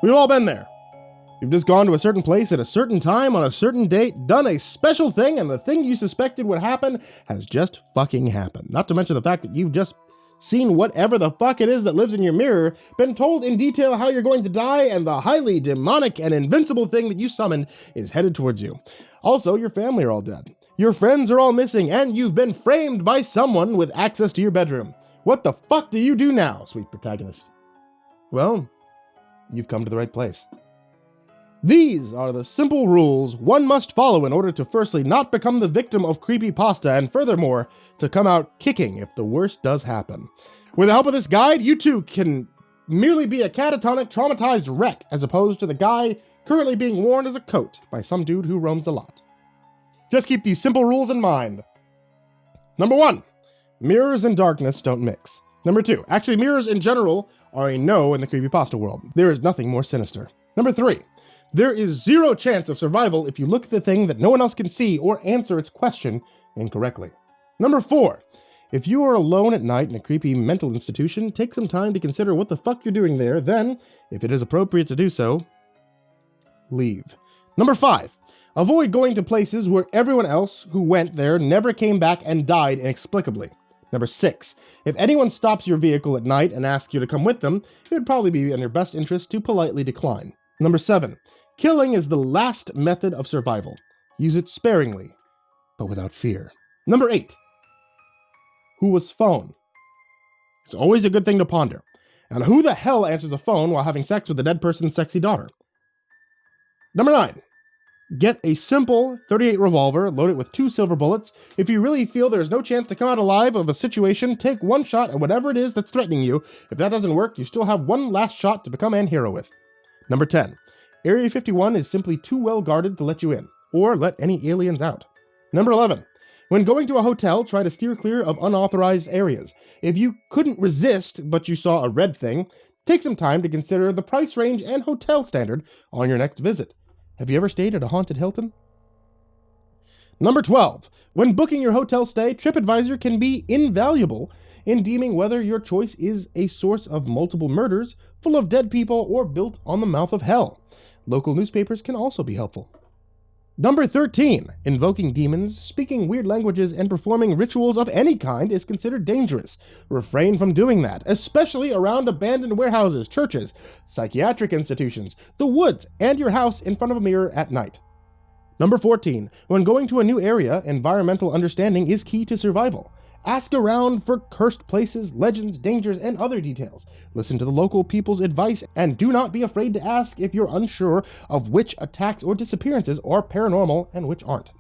We've all been there. You've just gone to a certain place at a certain time on a certain date, done a special thing, and the thing you suspected would happen has just fucking happened. Not to mention the fact that you've just seen whatever the fuck it is that lives in your mirror, been told in detail how you're going to die, and the highly demonic and invincible thing that you summoned is headed towards you. Also, your family are all dead. Your friends are all missing, and you've been framed by someone with access to your bedroom. What the fuck do you do now, sweet protagonist? Well, you've come to the right place. These are the simple rules one must follow in order to firstly not become the victim of creepypasta and furthermore, to come out kicking if the worst does happen. With the help of this guide, you too can merely be a catatonic, traumatized wreck as opposed to the guy currently being worn as a coat by some dude who roams a lot. Just keep these simple rules in mind. Number 1, mirrors and darkness don't mix. Number 2, actually mirrors in general are a no in the creepypasta world. There is nothing more sinister. Number 3, there is 0 chance of survival if you look at the thing that no one else can see or answer its question incorrectly. Number 4, if you are alone at night in a creepy mental institution, take some time to consider what the fuck you're doing there, then, if it is appropriate to do so, leave. Number 5, avoid going to places where everyone else who went there never came back and died inexplicably. Number 6, if anyone stops your vehicle at night and asks you to come with them, it would probably be in your best interest to politely decline. Number 7, killing is the last method of survival. Use it sparingly, but without fear. Number 8, who was phone? It's always a good thing to ponder. And who the hell answers a phone while having sex with a dead person's sexy daughter? Number 9, get a simple .38 revolver, load it with 2 silver bullets. If you really feel there's no chance to come out alive of a situation, take 1 shot at whatever it is that's threatening you. If that doesn't work, you still have 1 last shot to become an hero with. Number 10, Area 51 is simply too well guarded to let you in, or let any aliens out. Number 11, when going to a hotel, try to steer clear of unauthorized areas. If you couldn't resist, but you saw a red thing, take some time to consider the price range and hotel standard on your next visit. Have you ever stayed at a haunted Hilton? Number 12, when booking your hotel stay, TripAdvisor can be invaluable in deeming whether your choice is a source of multiple murders, full of dead people, or built on the mouth of hell. Local newspapers can also be helpful. Number 13, invoking demons, speaking weird languages, and performing rituals of any kind is considered dangerous. Refrain from doing that, especially around abandoned warehouses, churches, psychiatric institutions, the woods, and your house in front of a mirror at night. Number 14, when going to a new area, environmental understanding is key to survival. Ask around for cursed places, legends, dangers, and other details. Listen to the local people's advice, and do not be afraid to ask if you're unsure of which attacks or disappearances are paranormal and which aren't.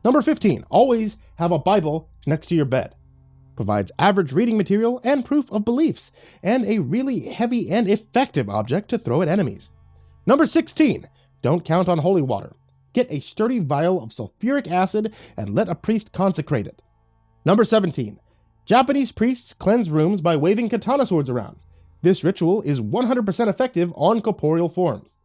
Number 15, always have a Bible next to your bed. Provides average reading material and proof of beliefs, and a really heavy and effective object to throw at enemies. Number 16, don't count on holy water. Get a sturdy vial of sulfuric acid and let a priest consecrate it. Number 17, Japanese priests cleanse rooms by waving katana swords around. This ritual is 100% effective on corporeal forms.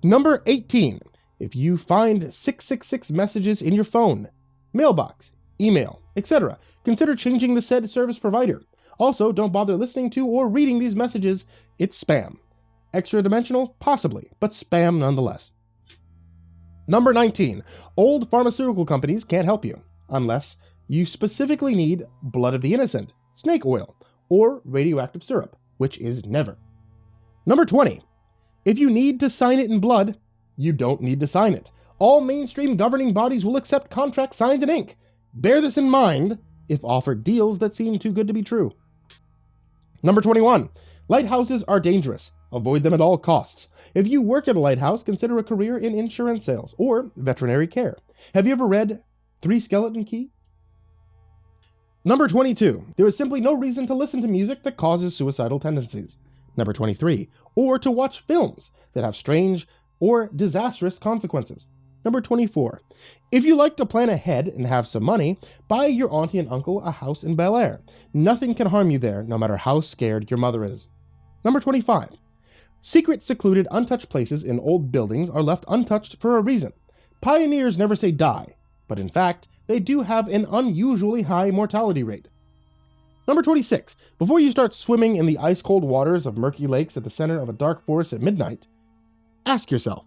Number 18, if you find 666 messages in your phone, mailbox, email, etc., consider changing the said service provider. Also, don't bother listening to or reading these messages, it's spam. Extra dimensional? Possibly, but spam nonetheless. Number 19, old pharmaceutical companies can't help you, unless you specifically need blood of the innocent, snake oil, or radioactive syrup, which is never. Number 20, if you need to sign it in blood, you don't need to sign it. All mainstream governing bodies will accept contracts signed in ink. Bear this in mind if offered deals that seem too good to be true. Number 21, lighthouses are dangerous. Avoid them at all costs. If you work at a lighthouse, consider a career in insurance sales or veterinary care. Have you ever read Three Skeleton Key? Number 22, there is simply no reason to listen to music that causes suicidal tendencies. Number 23, or to watch films that have strange or disastrous consequences. Number 24, if you like to plan ahead and have some money, buy your auntie and uncle a house in Bel Air. Nothing can harm you there, no matter how scared your mother is. Number 25, secret, secluded, untouched places in old buildings are left untouched for a reason. Pioneers never say die, but in fact, they do have an unusually high mortality rate. Number 26. Before you start swimming in the ice-cold waters of murky lakes at the center of a dark forest at midnight, ask yourself,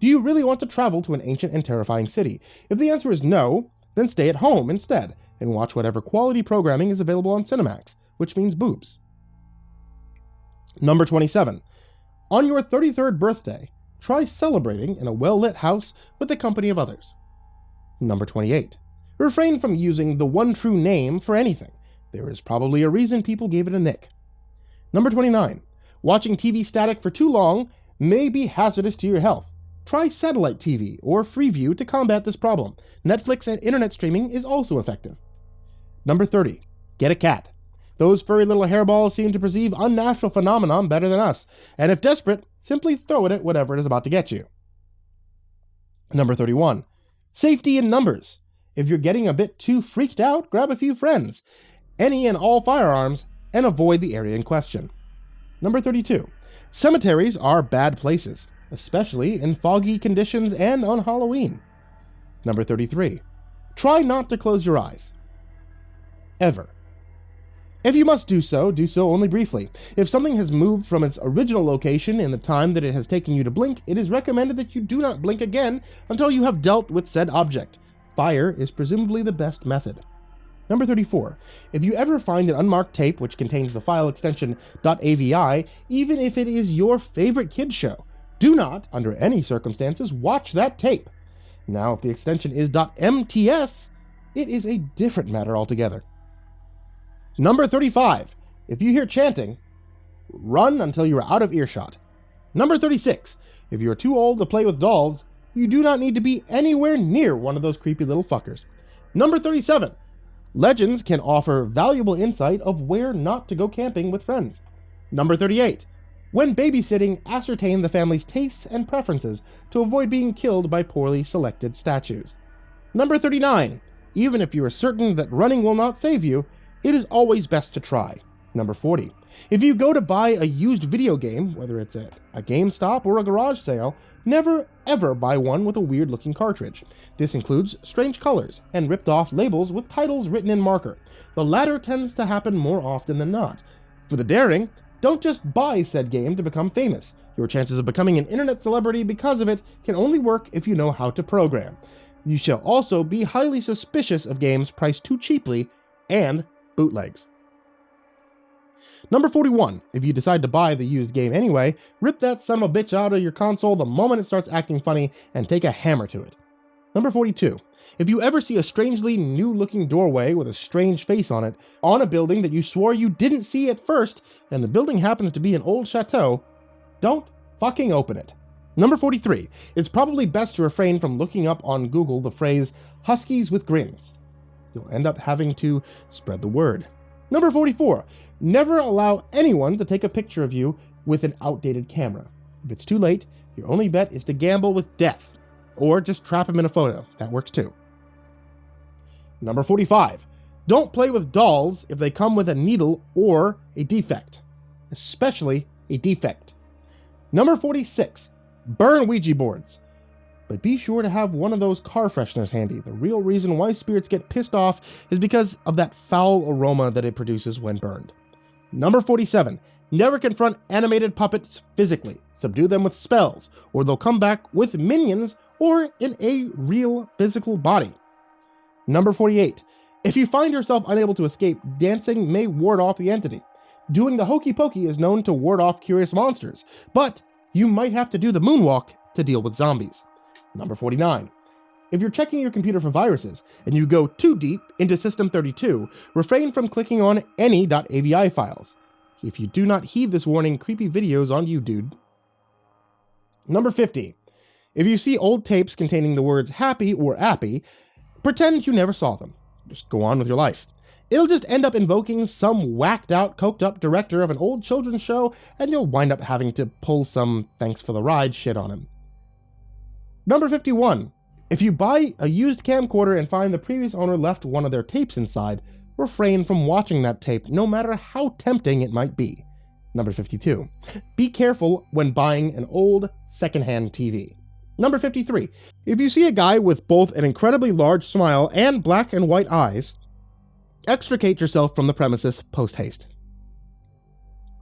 do you really want to travel to an ancient and terrifying city? If the answer is no, then stay at home instead and watch whatever quality programming is available on Cinemax, which means boobs. Number 27. On your 33rd birthday, try celebrating in a well-lit house with the company of others. Number 28. Refrain from using the one true name for anything. There is probably a reason people gave it a nick. Number 29. Watching TV static for too long may be hazardous to your health. Try satellite TV or Freeview to combat this problem. Netflix and internet streaming is also effective. Number 30. Get a cat. Those furry little hairballs seem to perceive unnatural phenomenon better than us, and if desperate, simply throw it at whatever it is about to get you. Number 31. Safety in numbers. If you're getting a bit too freaked out, grab a few friends, any and all firearms, and avoid the area in question. Number 32. Cemeteries are bad places, especially in foggy conditions and on Halloween. Number 33. Try not to close your eyes. Ever. If you must do so only briefly. If something has moved from its original location in the time that it has taken you to blink, it is recommended that you do not blink again until you have dealt with said object. Fire is presumably the best method. Number 34. If you ever find an unmarked tape which contains the file extension .avi, even if it is your favorite kids show, do not, under any circumstances, watch that tape. Now, if the extension is .mts, it is a different matter altogether. Number 35. If you hear chanting, run until you are out of earshot. Number 36. If you are too old to play with dolls, you do not need to be anywhere near one of those creepy little fuckers. Number 37. Legends can offer valuable insight of where not to go camping with friends. Number 38. When babysitting, ascertain the family's tastes and preferences to avoid being killed by poorly selected statues. Number 39. Even if you are certain that running will not save you, it is always best to try. Number 40. If you go to buy a used video game, whether it's at a GameStop or a garage sale, never ever buy one with a weird looking cartridge. This includes strange colors and ripped off labels with titles written in marker. The latter tends to happen more often than not. For the daring, don't just buy said game to become famous. Your chances of becoming an internet celebrity because of it can only work if you know how to program. You shall also be highly suspicious of games priced too cheaply and bootlegs. Number 41. If you decide to buy the used game anyway, rip that son of a bitch out of your console the moment it starts acting funny and take a hammer to it. Number 42. If you ever see a strangely new-looking doorway with a strange face on it on a building that you swore you didn't see at first, and the building happens to be an old chateau, don't fucking open it. Number 43. It's probably best to refrain from looking up on Google the phrase "Huskies with grins." You'll end up having to spread the word. Number 44. Never allow anyone to take a picture of you with an outdated camera. If it's too late, your only bet is to gamble with death. Or just trap him in a photo. That works too. Number 45. Don't play with dolls if they come with a needle or a defect. Especially a defect. Number 46. Burn Ouija boards. But be sure to have one of those car fresheners handy. The real reason why spirits get pissed off is because of that foul aroma that it produces when burned. Number 47. Never confront animated puppets physically. Subdue them with spells, or they'll come back with minions or in a real physical body. Number 48. If you find yourself unable to escape, dancing may ward off the entity. Doing the hokey pokey is known to ward off curious monsters, but you might have to do the moonwalk to deal with zombies. Number 49. If you're checking your computer for viruses and you go too deep into System 32, refrain from clicking on any .avi files. If you do not heed this warning, creepy videos on you, dude. Number 50. If you see old tapes containing the words happy or appy, pretend you never saw them. Just go on with your life. It'll just end up invoking some whacked out, coked up director of an old children's show, and you'll wind up having to pull some thanks for the ride shit on him. Number 51. If you buy a used camcorder and find the previous owner left one of their tapes inside, refrain from watching that tape, no matter how tempting it might be. Number 52. Be careful when buying an old secondhand TV. Number 53. If you see a guy with both an incredibly large smile and black and white eyes, Extricate yourself from the premises post-haste.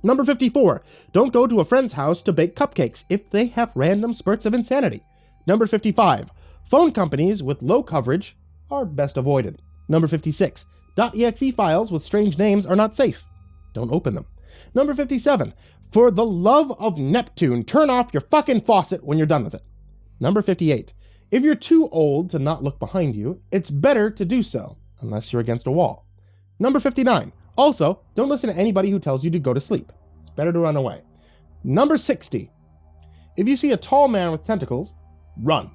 Number 54, don't go to a friend's house to bake cupcakes if they have random spurts of insanity. Number 55, phone companies with low coverage are best avoided. Number 56, .exe files with strange names are not safe. Don't open them. Number 57, for the love of Neptune, turn off your fucking faucet when you're done with it. Number 58, if you're too old to not look behind you, it's better to do so, unless you're against a wall. Number 59, also, don't listen to anybody who tells you to go to sleep. It's better to run away. Number 60, if you see a tall man with tentacles, run.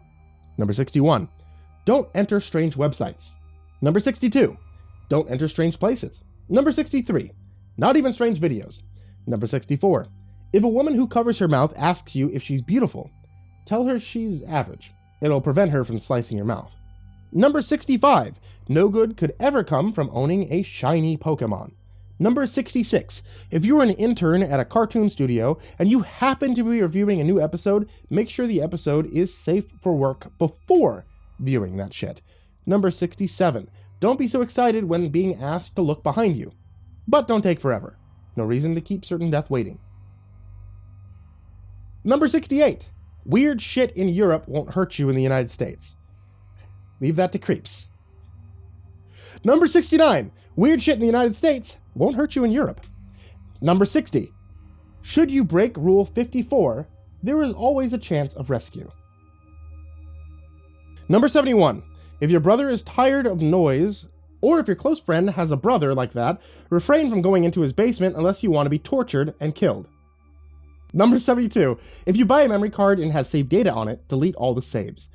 Number 61, don't enter strange websites. Number 62, don't enter strange places. Number 63, not even strange videos. Number 64, if a woman who covers her mouth asks you if she's beautiful, tell her she's average. It'll prevent her from slicing your mouth. Number 65, no good could ever come from owning a shiny Pokemon. Number 66, if you're an intern at a cartoon studio and you happen to be reviewing a new episode, make sure the episode is safe for work before viewing that shit. Number 67, don't be so excited when being asked to look behind you. But don't take forever. No reason to keep certain death waiting. Number 68, weird shit in Europe won't hurt you in the United States. Leave that to creeps. Number 69, weird shit in the United States won't hurt you in Europe. Number 60, should you break Rule 54, there is always a chance of rescue. Number 71, if your brother is tired of noise, or if your close friend has a brother like that, refrain from going into his basement unless you want to be tortured and killed. Number 72, if you buy a memory card and has saved data on it, delete all the saves.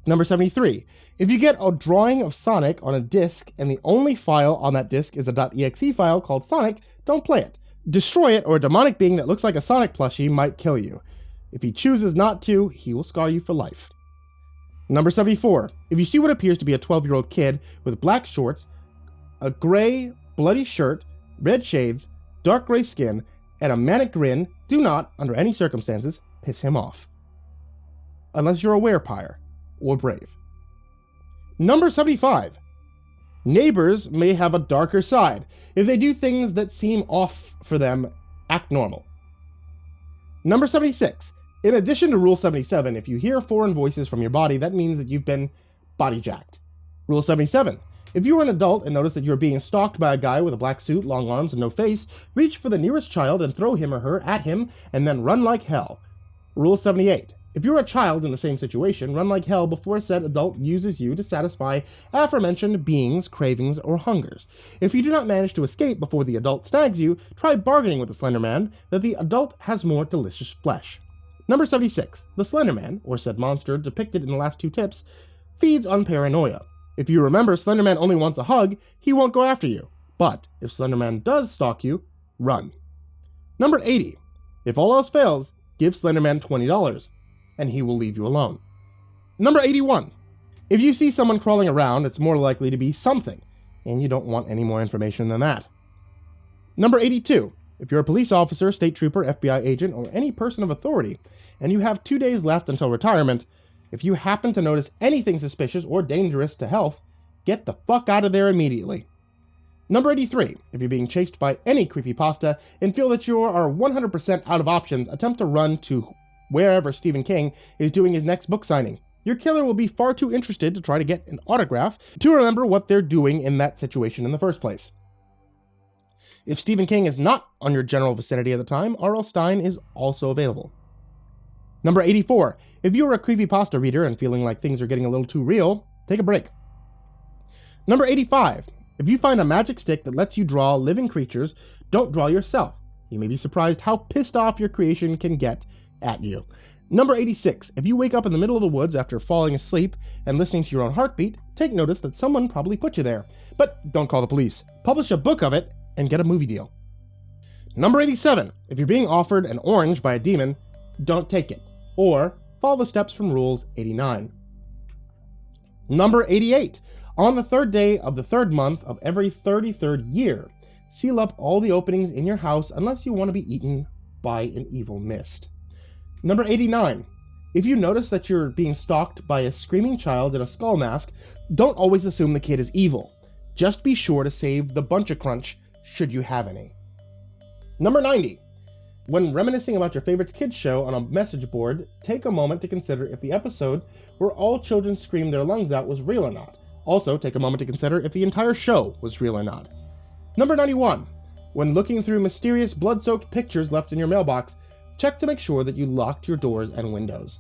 Number 73, if you get a drawing of Sonic on a disc and the only file on that disc is a .exe file called Sonic, don't play it. Destroy it, or a demonic being that looks like a Sonic plushie might kill you. If he chooses not to, he will scar you for life. Number 74, if you see what appears to be a 12-year-old kid with black shorts, a gray, bloody shirt, red shades, dark gray skin, and a manic grin, do not, under any circumstances, piss him off. Unless you're a werepire or brave. Number 75. Neighbors may have a darker side. If they do things that seem off for them, act normal. Number 76. In addition to Rule 77, if you hear foreign voices from your body, that means that you've been body jacked. Rule 77. If you are an adult and notice that you're being stalked by a guy with a black suit, long arms, and no face, reach for the nearest child and throw him or her at him, and then run like hell. Rule 78. If you're a child in the same situation, run like hell before said adult uses you to satisfy aforementioned beings' cravings or hungers. If you do not manage to escape before the adult snags you, try bargaining with the Slender Man that the adult has more delicious flesh. Number 76. The Slender Man, or said monster depicted in the last two tips, feeds on paranoia. If you remember Slender Man only wants a hug, he won't go after you. But if Slender Man does stalk you, run. Number 80. If all else fails, give Slender Man $20. And he will leave you alone. Number 81. If you see someone crawling around, it's more likely to be something, and you don't want any more information than that. Number 82. If you're a police officer, state trooper, FBI agent, or any person of authority, and you have 2 days left until retirement, if you happen to notice anything suspicious or dangerous to health, get the fuck out of there immediately. Number 83. If you're being chased by any creepypasta and feel that you are 100% out of options, attempt to run to wherever Stephen King is doing his next book signing. Your killer will be far too interested to try to get an autograph to remember what they're doing in that situation in the first place. If Stephen King is not on your general vicinity at the time, R.L. Stine is also available. Number 84. If you are a creepypasta reader and feeling like things are getting a little too real, take a break. Number 85. If you find a magic stick that lets you draw living creatures, don't draw yourself. You may be surprised how pissed off your creation can get at you. Number 86. If you wake up in the middle of the woods after falling asleep and listening to your own heartbeat, take notice that someone probably put you there. But don't call the police. Publish a book of it and get a movie deal. Number 87. If you're being offered an orange by a demon, don't take it. Or follow the steps from Rules 89. Number 88. On the third day of the third month of every 33rd year, seal up all the openings in your house unless you want to be eaten by an evil mist. Number 89. If you notice that you're being stalked by a screaming child in a skull mask, don't always assume the kid is evil. Just be sure to save the bunch of crunch, should you have any. Number 90. When reminiscing about your favorite kids show on a message board, take a moment to consider if the episode where all children screamed their lungs out was real or not. Also, take a moment to consider if the entire show was real or not. Number 91. When looking through mysterious blood-soaked pictures left in your mailbox, check to make sure that you locked your doors and windows.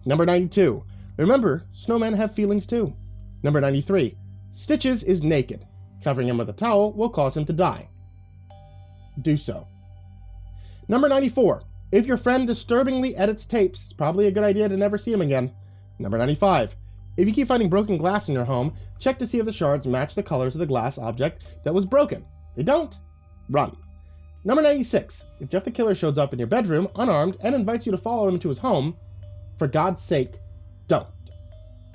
Number 92. Remember, snowmen have feelings too. Number 93. Stitches is naked. Covering him with a towel will cause him to die. Do so. Number 94. If your friend disturbingly edits tapes, it's probably a good idea to never see him again. Number 95. If you keep finding broken glass in your home, check to see if the shards match the colors of the glass object that was broken. They don't? Run. Number 96. If Jeff the Killer shows up in your bedroom, unarmed, and invites you to follow him to his home, for God's sake, don't.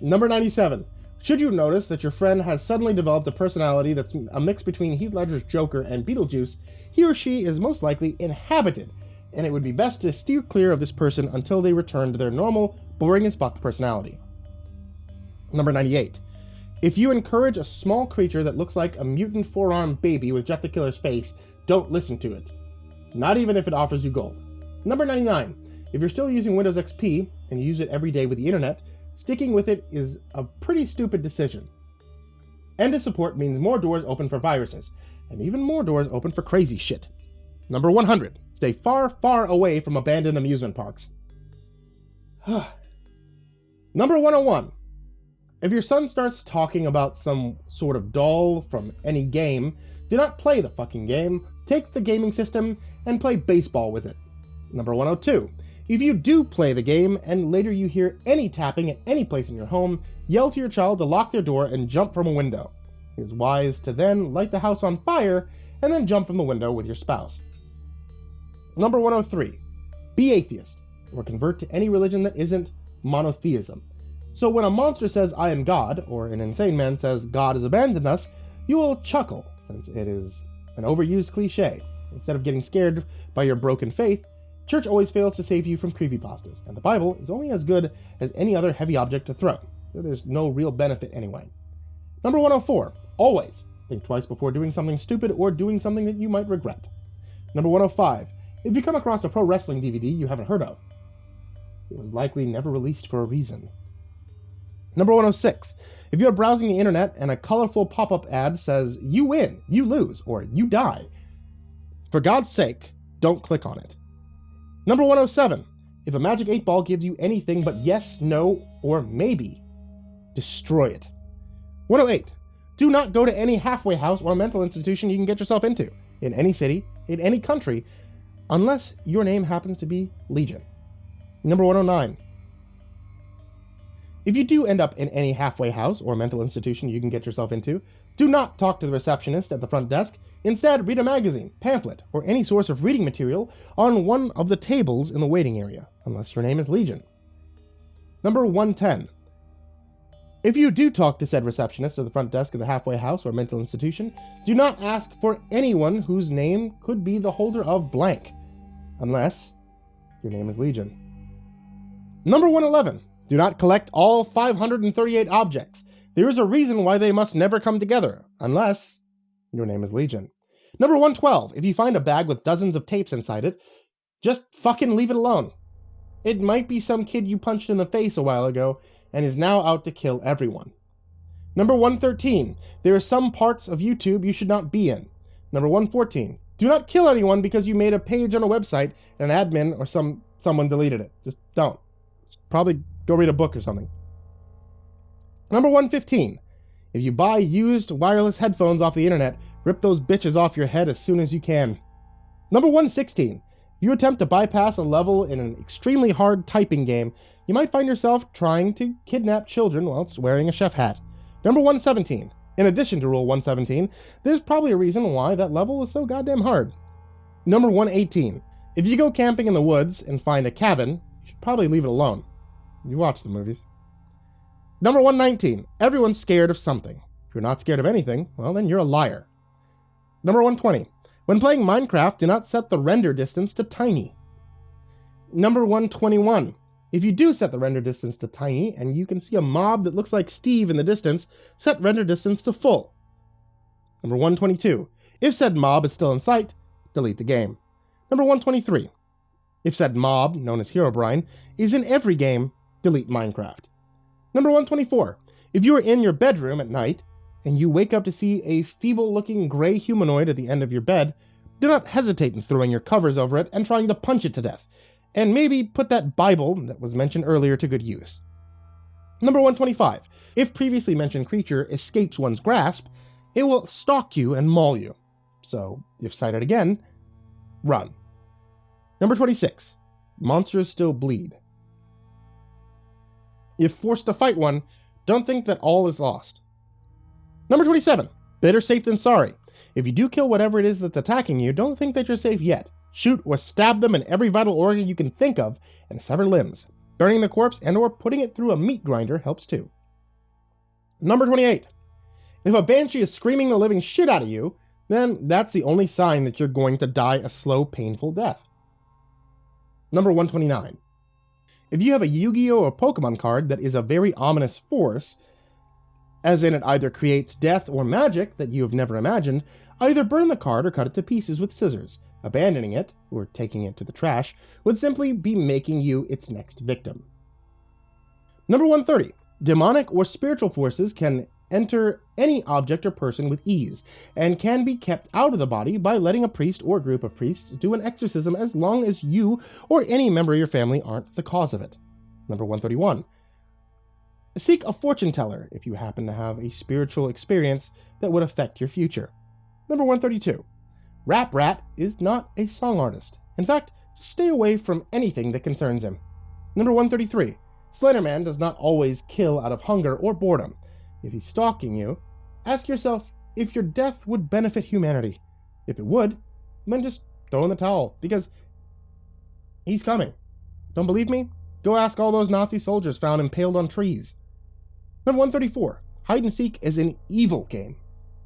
Number 97. Should you notice that your friend has suddenly developed a personality that's a mix between Heath Ledger's Joker and Beetlejuice, he or she is most likely inhabited, and it would be best to steer clear of this person until they return to their normal, boring as fuck personality. Number 98. If you encourage a small creature that looks like a mutant four-armed baby with Jeff the Killer's face, don't listen to it. Not even if it offers you gold. Number 99. If you're still using Windows XP, and you use it every day with the internet, sticking with it is a pretty stupid decision. End of support means more doors open for viruses, and even more doors open for crazy shit. Number 100. Stay far, far away from abandoned amusement parks. Number 101. If your son starts talking about some sort of doll from any game, do not play the fucking game, take the gaming system, and play baseball with it. Number 102. If you do play the game, and later you hear any tapping at any place in your home, yell to your child to lock their door and jump from a window. It is wise to then light the house on fire, and then jump from the window with your spouse. Number 103. Be atheist, or convert to any religion that isn't monotheism. So when a monster says, "I am God," or an insane man says, "God has abandoned us," you will chuckle, since it is an overused cliche. Instead of getting scared by your broken faith, church always fails to save you from creepypastas, and the Bible is only as good as any other heavy object to throw, so there's no real benefit anyway. Number 104. Always think twice before doing something stupid or doing something that you might regret. Number 105. If you come across a pro wrestling DVD you haven't heard of, it was likely never released for a reason. Number 106. If you are browsing the internet and a colorful pop-up ad says, "You win, you lose, or you die," for God's sake, don't click on it. Number 107. If a magic 8-ball gives you anything but yes, no, or maybe, destroy it. 108. Do not go to any halfway house or mental institution you can get yourself into, in any city, in any country, unless your name happens to be Legion. Number 109. If you do end up in any halfway house or mental institution you can get yourself into, do not talk to the receptionist at the front desk. Instead, read a magazine, pamphlet, or any source of reading material on one of the tables in the waiting area, unless your name is Legion. Number 110. If you do talk to said receptionist at the front desk of the halfway house or mental institution, do not ask for anyone whose name could be the holder of blank, unless your name is Legion. Number 111. Do not collect all 538 objects. There is a reason why they must never come together, unless your name is Legion. Number 112. If you find a bag with dozens of tapes inside it, just fucking leave it alone. It might be some kid you punched in the face a while ago and is now out to kill everyone. Number 113. There are some parts of YouTube you should not be in. Number 114. Do not kill anyone because you made a page on a website and an admin or someone deleted it. Just don't. Probably go read a book or something. Number 115. If you buy used wireless headphones off the internet, rip those bitches off your head as soon as you can. Number 116. If you attempt to bypass a level in an extremely hard typing game, you might find yourself trying to kidnap children whilst wearing a chef hat. Number 117. In addition to Rule 117, there's probably a reason why that level was so goddamn hard. Number 118. If you go camping in the woods and find a cabin, you should probably leave it alone. You watch the movies. Number 119. Everyone's scared of something. If you're not scared of anything, well, then you're a liar. Number 120. When playing Minecraft, do not set the render distance to tiny. Number 121. If you do set the render distance to tiny and you can see a mob that looks like Steve in the distance, set render distance to full. Number 122. If said mob is still in sight, delete the game. Number 123. If said mob, known as Herobrine, is in every game, delete Minecraft. Number 124. If you are in your bedroom at night, and you wake up to see a feeble-looking gray humanoid at the end of your bed, do not hesitate in throwing your covers over it and trying to punch it to death. And maybe put that Bible that was mentioned earlier to good use. Number 125. If previously mentioned creature escapes one's grasp, it will stalk you and maul you. So, if sighted again, run. Number 26. Monsters still bleed. If forced to fight one, don't think that all is lost. Number 27. Better safe than sorry. If you do kill whatever it is that's attacking you, don't think that you're safe yet. Shoot or stab them in every vital organ you can think of and sever limbs. Burning the corpse and or putting it through a meat grinder helps too. Number 28. If a banshee is screaming the living shit out of you, then that's the only sign that you're going to die a slow, painful death. Number 129. If you have a Yu-Gi-Oh! Or Pokemon card that is a very ominous force, as in it either creates death or magic that you have never imagined, either burn the card or cut it to pieces with scissors. Abandoning it, or taking it to the trash, would simply be making you its next victim. Number 130. Demonic or spiritual forces can enter any object or person with ease, and can be kept out of the body by letting a priest or group of priests do an exorcism as long as you or any member of your family aren't the cause of it. Number 131. Seek a fortune teller if you happen to have a spiritual experience that would affect your future. Number 132. Rap Rat is not a song artist. In fact, stay away from anything that concerns him. Number 133. Slenderman does not always kill out of hunger or boredom. If he's stalking you, ask yourself if your death would benefit humanity. If it would, then just throw in the towel, because he's coming. Don't believe me? Go ask all those Nazi soldiers found impaled on trees. Number 134. Hide and seek is an evil game.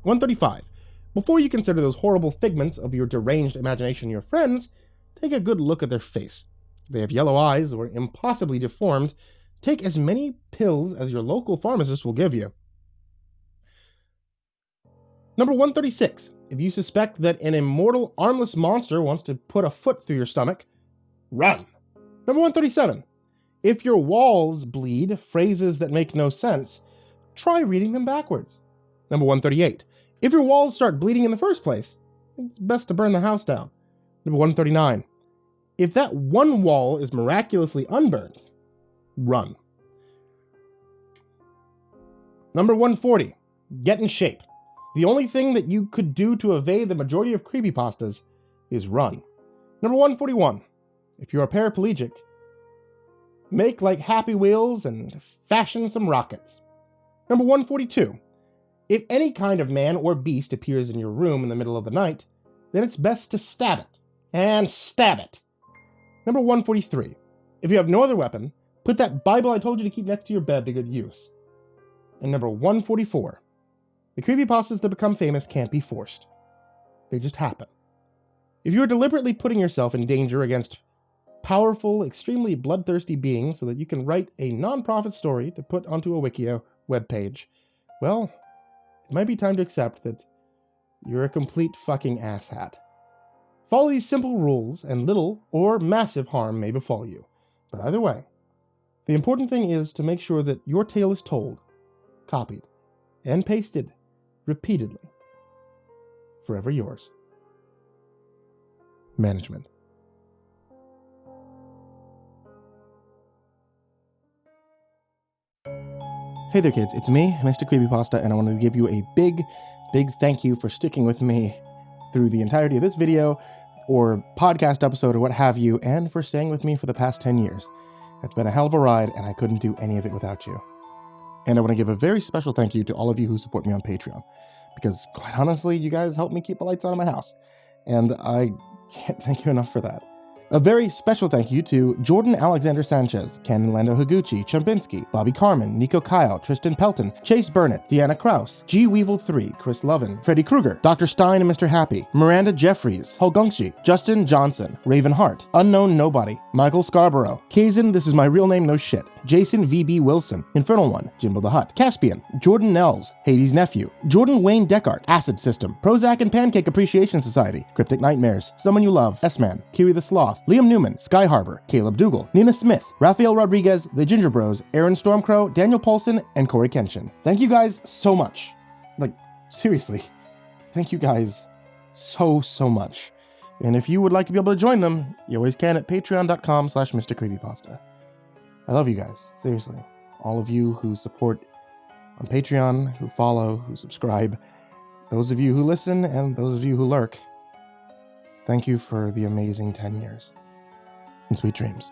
135. Before you consider those horrible figments of your deranged imagination your friends, take a good look at their face. If they have yellow eyes or impossibly deformed, take as many pills as your local pharmacist will give you. Number 136. If you suspect that an immortal, armless monster wants to put a foot through your stomach, run. Number 137. If your walls bleed phrases that make no sense, try reading them backwards. Number 138. If your walls start bleeding in the first place, it's best to burn the house down. Number 139. If that one wall is miraculously unburned, run. Number 140. Get in shape. The only thing that you could do to evade the majority of creepypastas is run. Number 141. If you're a paraplegic, make like Happy Wheels and fashion some rockets. Number 142. If any kind of man or beast appears in your room in the middle of the night, then it's best to stab it. And stab it. Number 143. If you have no other weapon, put that Bible I told you to keep next to your bed to good use. And number 144. The creepypastas that become famous can't be forced. They just happen. If you are deliberately putting yourself in danger against powerful, extremely bloodthirsty beings so that you can write a non-profit story to put onto a Wikio webpage, well, it might be time to accept that you're a complete fucking asshat. Follow these simple rules and little or massive harm may befall you. But either way, the important thing is to make sure that your tale is told, copied, and pasted repeatedly. Forever yours. Management. Hey there kids, it's me, MrCreepyPasta, and I wanted to give you a big thank you for sticking with me through the entirety of this video, or podcast episode, or what have you, and for staying with me for the past 10 years. It's been a hell of a ride, and I couldn't do any of it without you. And I want to give a very special thank you to all of you who support me on Patreon, because quite honestly, you guys help me keep the lights on in my house, and I can't thank you enough for that. A very special thank you to Jordan Alexander Sanchez, Ken Lando Higuchi, Chompski, Bobby Karman, Nico Kaeo, Tristain Pelton, Chase Burnett, Deanna Kraus, G Weevil 3, Chris Lovin, Freddy Krueger, Dr. Stein and Mr. Happy, Miranda Jeffries, Hugungshi, Justin Johnson, Raven Hart, Unknown Nobody, Michael Scharbrough, Kazan, This Is My Real Name No Shit, Jason VB Wilson, InfernalOne, JimboTheHutt, Caspian, Jordan Nells, Hades' Nephew, Jordan Wayne Deckard, AcidSystem, Prozac and Pancake Appreciation Society, Cryptic Nightmares, Someone You Love, S-Man, Kiri the Sloth, Liam Newman, Sky Harbor, Caleb Dougal, Nina Smith, Raphael Rodriguez, The Ginger Bros, Aaron Stormcrow, Daniel Paulson, and Corey Kenshin. Thank you guys so much. Like, seriously, thank you guys so much. And if you would like to be able to join them, you always can at patreon.com/MrCreepyPasta. I love you guys, seriously. All of you who support on Patreon, who follow, who subscribe, those of you who listen, and those of you who lurk. Thank you for the amazing 10 years. And sweet dreams.